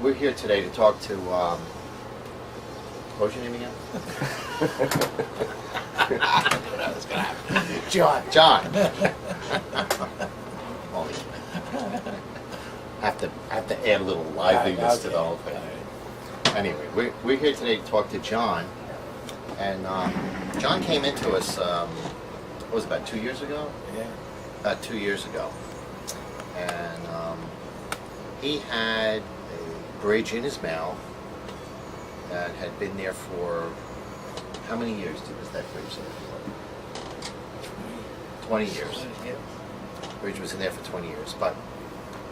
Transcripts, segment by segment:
we're here today to talk to, what was your name again? I knew that was going to happen. John. John. Holy. Have to add a little liveliness to the whole thing. Anyway, we're here today to talk to John, and John came into us, what was it, about 2 years ago? Yeah. About 2 years ago, and he had a bridge in his mouth that had been there for, how many years was that bridge there for? 20 years. The bridge was in there for 20 years, but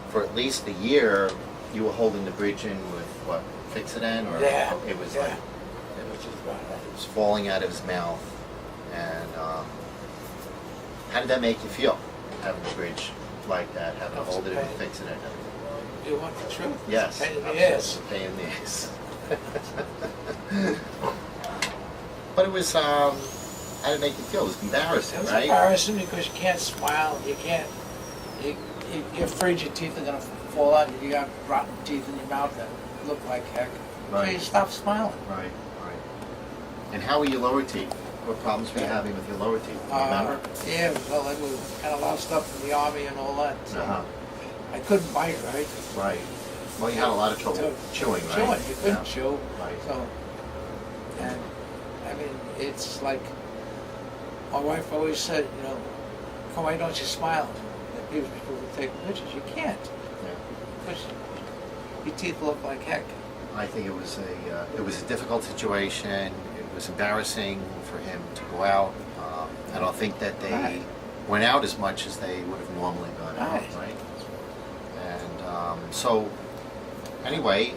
for at least a year, you were holding the bridge in with what, Fixodent, or Yeah. it was Yeah. like It was just about that. it was falling out of his mouth. And how did that make you feel, having the bridge like that, having to hold it in with Fixodent? You want the truth? Yes, Pain in the absolutely. ass. Pain in the ass. But it was, how did it make you feel? It was embarrassing, It was right? embarrassing because you can't smile. You can't. You're afraid your teeth are gonna fall out. You got rotten teeth in your mouth that look like heck. Right. So you stop smiling. Right, right. And how were your lower teeth? What problems were you having with your lower teeth? Do you remember? Yeah, well, I was kind of a lot of stuff in the army and all that. So Uh-huh. I couldn't bite, right? Right. Well, you had a lot of trouble So, chewing, right? Chewing, you couldn't Yeah. chew. Right. So, and I mean, it's like my wife always said, you know, why don't you smile? And people will take pictures. You can't, Yeah. because your teeth look like heck. I think it was a difficult situation. It was embarrassing for him to go out. I don't think that they Right. went out as much as they would have normally gone out, Right. right? And so, anyway,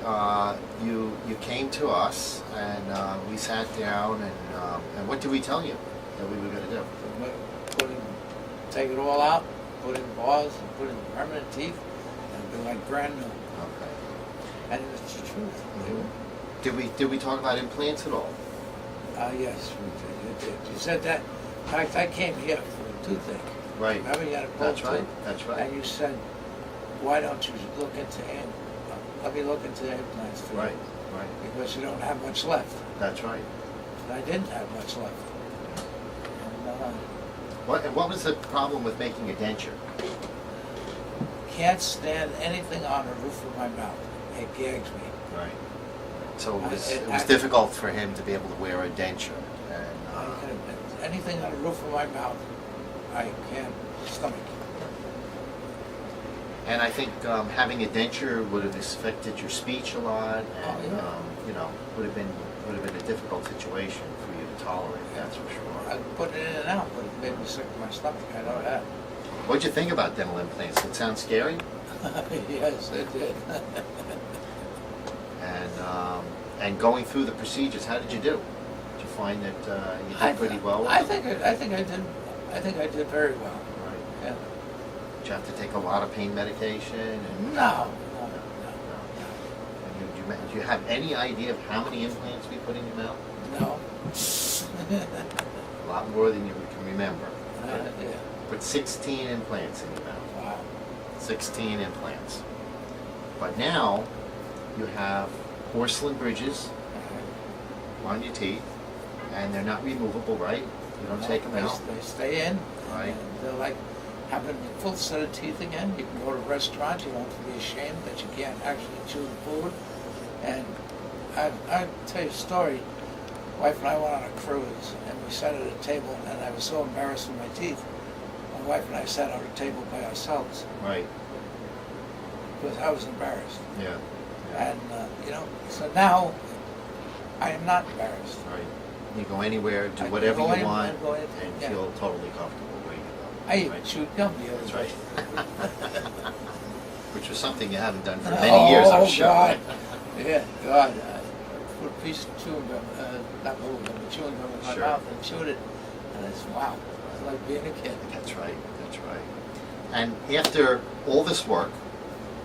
you came to us, and we sat down, and what did we tell you that we were going to do? Take it all out, put in bars, and put in permanent teeth, and be like brand new. Okay. And it's the truth. Mhm. Did we talk about implants at all? Yes, we did. You said that. In fact, I came here for a toothache. Right. Remember, you had a That's pulled right. tooth? That's right. And you said, why don't you look into let me look into implants for Right. you? Right. Because you don't have much left. That's right. And I didn't have much left. And What was the problem with making a denture? can't stand anything on the roof of my mouth. It gags me. Right. So it was I- difficult for him to be able to wear a denture. And, Anything on the roof of my mouth, I can't stomach. and I think having a denture would have affected your speech a lot, and Oh, yeah. would have been a difficult situation for you to tolerate. That's for I sure. put it in and out, but it made me sick to my stomach. I know that. What'd you think about dental implants? Did it sound scary? Yes, it did. And going through the procedures, how did you do? Did you find that you did pretty well with I them? think I did very well. Right. Yeah. Did you have to take a lot of pain medication? And, No. And do you have any idea of how many implants we put in your mouth? No. A lot more than you can remember. Yeah. Put 16 implants in your mouth. Wow. 16 implants. But now you have porcelain bridges on your teeth, and they're not removable, right? You don't take them out. They stay in. Right. And they're like having a full set of teeth again. You can go to a restaurant. You don't have to be ashamed that you can't actually chew the food. And I'll tell you a story. Wife and I went on a cruise, and we sat at a table, and I was so embarrassed with my teeth. My wife and I sat at a table by ourselves Right. because I was embarrassed. Yeah. And, so now I am not embarrassed. Right. You go anywhere, I do can whatever go you anywhere want, and go anything, and yeah. feel totally comfortable where you go. I even Right. chewed gum the other That's day. right. Which was something you haven't done for many years, I'm sure. God. Yeah, God. I put a piece of chewing gum, not moving gum, but chewing gum in my Sure. mouth and chewed it. And it's, wow, it's like being a kid. That's right. That's right. And after all this work,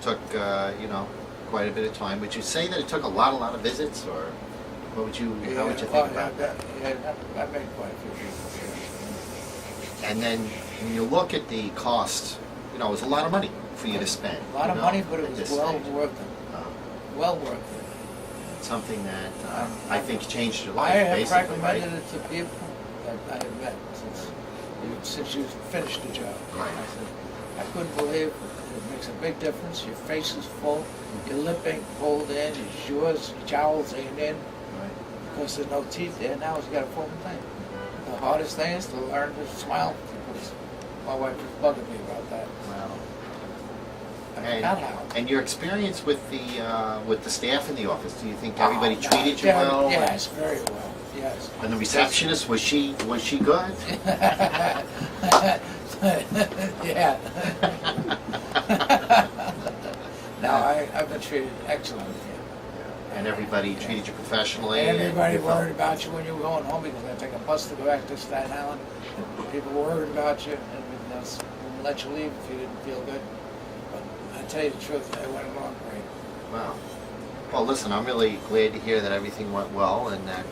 took quite a bit of time. Would you say that it took a lot of visits, or what would you? How would you think about that? Yeah, I made quite a few people. And then when you look at the cost, it was a lot of money for you to spend. A lot of money, but it at was this well stage. worth it. well worth it. Something that I think changed your I life, have basically, right? recommended it to people that I have met since you finished the job. Right. I said, I couldn't believe it makes a big difference. Your face is full, your lip ain't pulled in, your jaws, your jowls ain't in, Right. because there's no teeth there. Now it's got a full thing. The hardest thing is to learn to smile. Because my wife was bugging me about that. Wow. I forgot how. And your experience with the staff in the office, do you think everybody Oh, treated you yeah, well? Yes, very well. Yes. And the receptionist, was she good? Yeah. No, I've been treated excellent here. And everybody treated you professionally? And everybody you felt- worried about you when you were going home, because I take a bus to go back to Staten Island. People worried about you and wouldn't let you leave if you didn't feel good. But I tell you the truth, I went along great. Wow. Well, listen, I'm really glad to hear that everything went well and that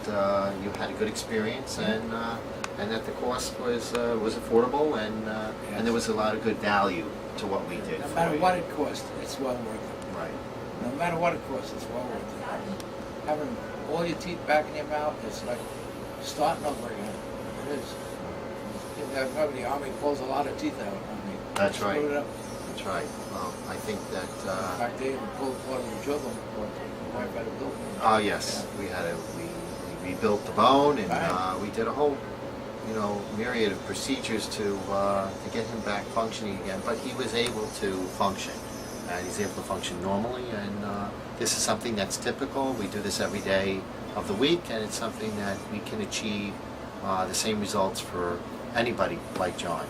you had a good experience and that the cost was affordable and there was a lot of good value to what we did. No for matter you. what it cost, it's well worth it. Right. No matter what it costs, it's well worth it. Having all your teeth back in your mouth, it's like starting over again. It is. Remember, the Army pulls a lot of teeth out. I mean, That's right. screwed it up. That's right. Well, I think In that. fact, they even pulled part of the jugular right by the building. Oh yes, we rebuilt the bone and Right. we did a whole myriad of procedures to get him back functioning again. But he was able to function. And he's able to function normally, and this is something that's typical. We do this every day of the week, and it's something that we can achieve the same results for anybody like John,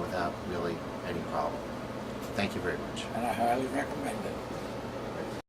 without really any problem. Thank you very much. And I highly recommend it.